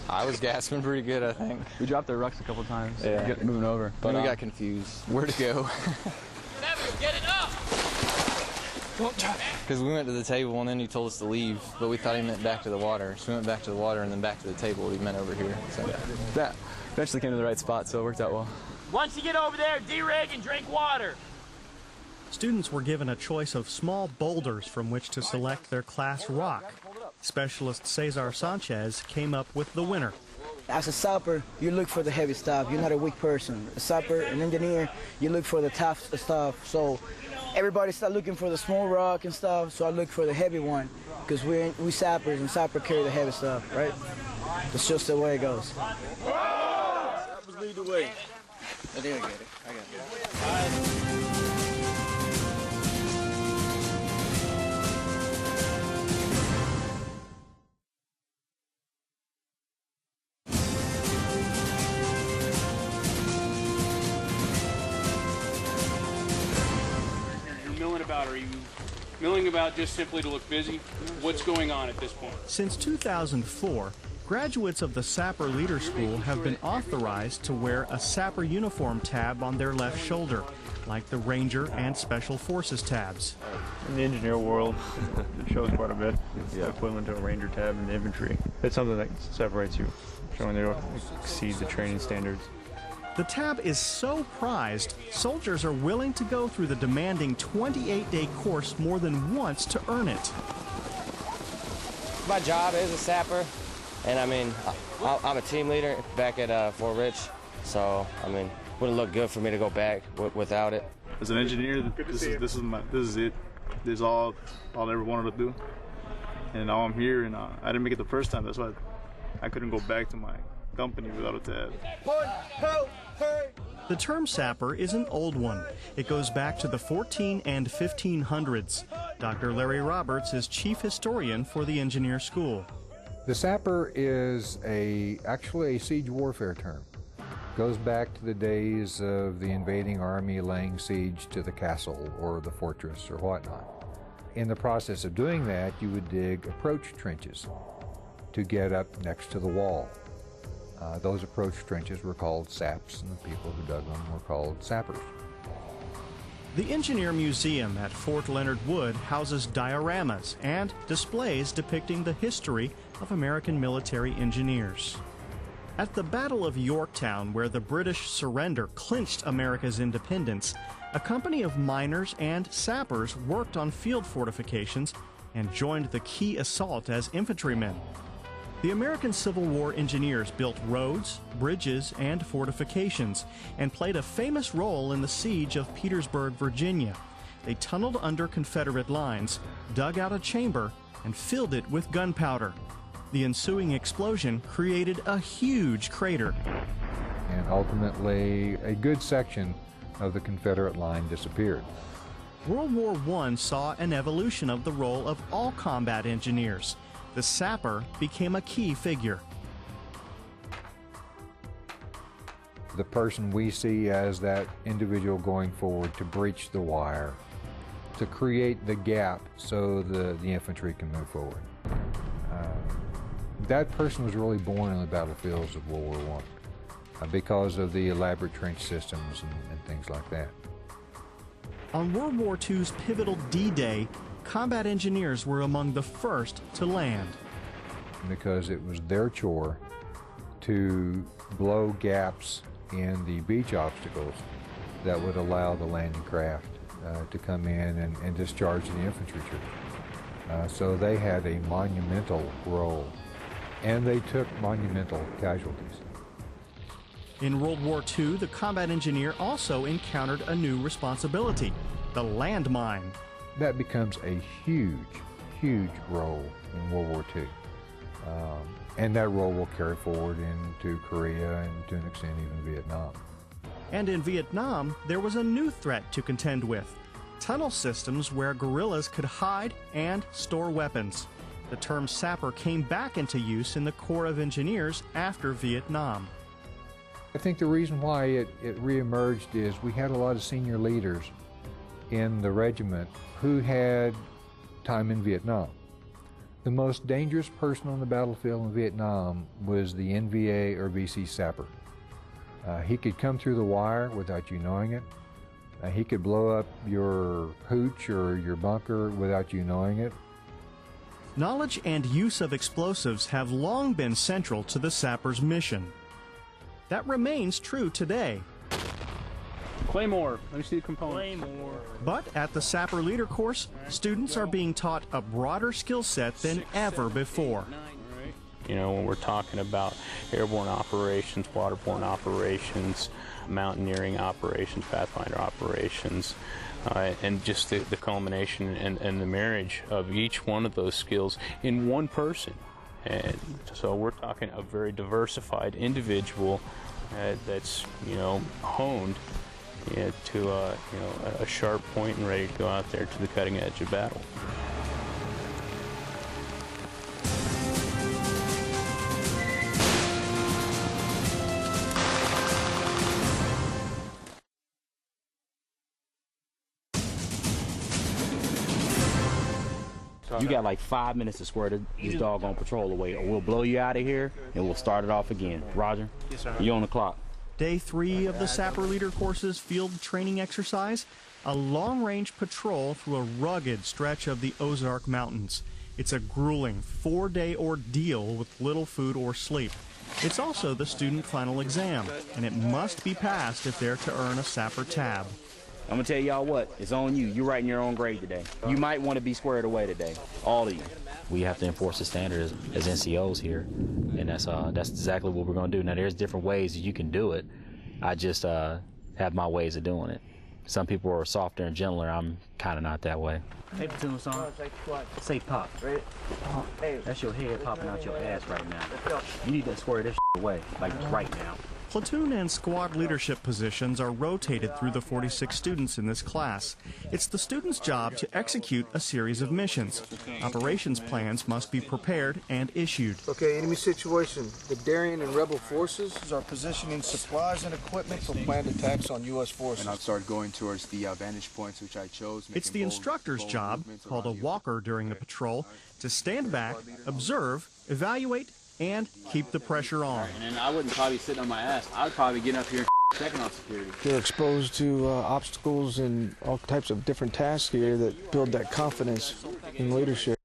I was gasping pretty good, I think. We dropped our rucks a couple times. Yeah. Get moving over. But we got confused. Where to go? Get it up! Because we went to the table and then he told us to leave, but we thought he meant back to the water. So we went back to the water and then back to the table. He meant over here. So that eventually came to the right spot, so it worked out well. Once you get over there, de-rig and drink water. Students were given a choice of small boulders from which to select their class rock. Specialist Cesar Sanchez came up with the winner. As a sapper, you look for the heavy stuff. You're not a weak person. A sapper, an engineer, you look for the tough stuff. So everybody started looking for the small rock and stuff, so I look for the heavy one, because we sappers, and sappers carry the heavy stuff, right? That's just the way it goes. Sappers lead the way. I did get it. I got it. Are you milling about just simply to look busy? What's going on at this point? Since 2004, graduates of the Sapper Leader School have been authorized to wear a Sapper uniform tab on their left shoulder, like the Ranger and Special Forces tabs. In the engineer world, it shows quite a bit. It's equivalent to a Ranger tab in the infantry. It's something that separates you, showing they don't exceed the training standards. The tab is so prized, soldiers are willing to go through the demanding 28-day course more than once to earn it. My job is a sapper, and I mean, I'm a team leader back at Fort Rich, so I mean, wouldn't look good for me to go back without it. As an engineer, this is it. This is all I ever wanted to do, and now I'm here, and I didn't make it the first time. That's why I couldn't go back to my company without a tab. The term sapper is an old one. It goes back to the 14 and 1500s. Dr. Larry Roberts is chief historian for the engineer school. The sapper is actually a siege warfare term. Goes back to the days of the invading army laying siege to the castle or the fortress or whatnot. In the process of doing that, you would dig approach trenches to get up next to the wall. Those approach trenches were called saps, and the people who dug them were called sappers. The Engineer Museum at Fort Leonard Wood houses dioramas and displays depicting the history of American military engineers. At the Battle of Yorktown, where the British surrender clinched America's independence, a company of miners and sappers worked on field fortifications and joined the key assault as infantrymen. The American Civil War engineers built roads, bridges, and fortifications, and played a famous role in the siege of Petersburg, Virginia. They tunneled under Confederate lines, dug out a chamber, and filled it with gunpowder. The ensuing explosion created a huge crater. And ultimately, a good section of the Confederate line disappeared. World War I saw an evolution of the role of all combat engineers. The sapper became a key figure. The person we see as that individual going forward to breach the wire, to create the gap so the infantry can move forward. That person was really born in the battlefields of World War I because of the elaborate trench systems and things like that. On World War II's pivotal D-Day, combat engineers were among the first to land. Because it was their chore to blow gaps in the beach obstacles that would allow the landing craft to come in and discharge the infantry troops. So they had a monumental role, and they took monumental casualties. In World War II, the combat engineer also encountered a new responsibility, the landmine. That becomes a huge, huge role in World War II. And that role will carry forward into Korea and to an extent even Vietnam. And in Vietnam, there was a new threat to contend with, tunnel systems where guerrillas could hide and store weapons. The term sapper came back into use in the Corps of Engineers after Vietnam. I think the reason why it reemerged is we had a lot of senior leaders in the regiment who had time in Vietnam. The most dangerous person on the battlefield in Vietnam was the NVA or VC sapper. He could come through the wire without you knowing it. He could blow up your hooch or your bunker without you knowing it. Knowledge and use of explosives have long been central to the Sappers' mission. That remains true today. Claymore. Let me see the component. Claymore. But at the Sapper Leader course, students are being taught a broader skill set than ever before. You know, when we're talking about airborne operations, waterborne operations, mountaineering operations, pathfinder operations, and just the culmination and the marriage of each one of those skills in one person. And so we're talking a very diversified individual that's, you know, honed to a sharp point and ready to go out there to the cutting edge of battle. You got like 5 minutes to square this doggone patrol away, or we'll blow you out of here and we'll start it off again. Roger? Yes, sir. You on the clock. Day 3 of the Sapper Leader course's field training exercise, a long-range patrol through a rugged stretch of the Ozark Mountains. It's a grueling 4-day ordeal with little food or sleep. It's also the student final exam, and it must be passed if they're to earn a Sapper tab. I'm gonna tell y'all what, it's on you. You're writing your own grade today. You might want to be squared away today, all of you. We have to enforce the standards as NCOs here, and that's exactly what we're gonna do. Now, there's different ways that you can do it. I just have my ways of doing it. Some people are softer and gentler. I'm kind of not that way. Hey, platoon song. Say pop. That's your head popping out your ass right now. You need to square this away, like right now. Platoon and squad leadership positions are rotated through the 46 students in this class. It's the students' job to execute a series of missions. Operations plans must be prepared and issued. Okay, enemy situation. The Darien and rebel forces are positioning supplies and equipment for planned attacks on U.S. forces. And I've started going towards the vantage points which I chose. It's the instructor's job, called a walker during the patrol, to stand back, observe, evaluate, and keep the pressure on. And I wouldn't probably sit on my ass. I would probably get up here and checking on security. You're exposed to obstacles and all types of different tasks here that build that confidence in leadership.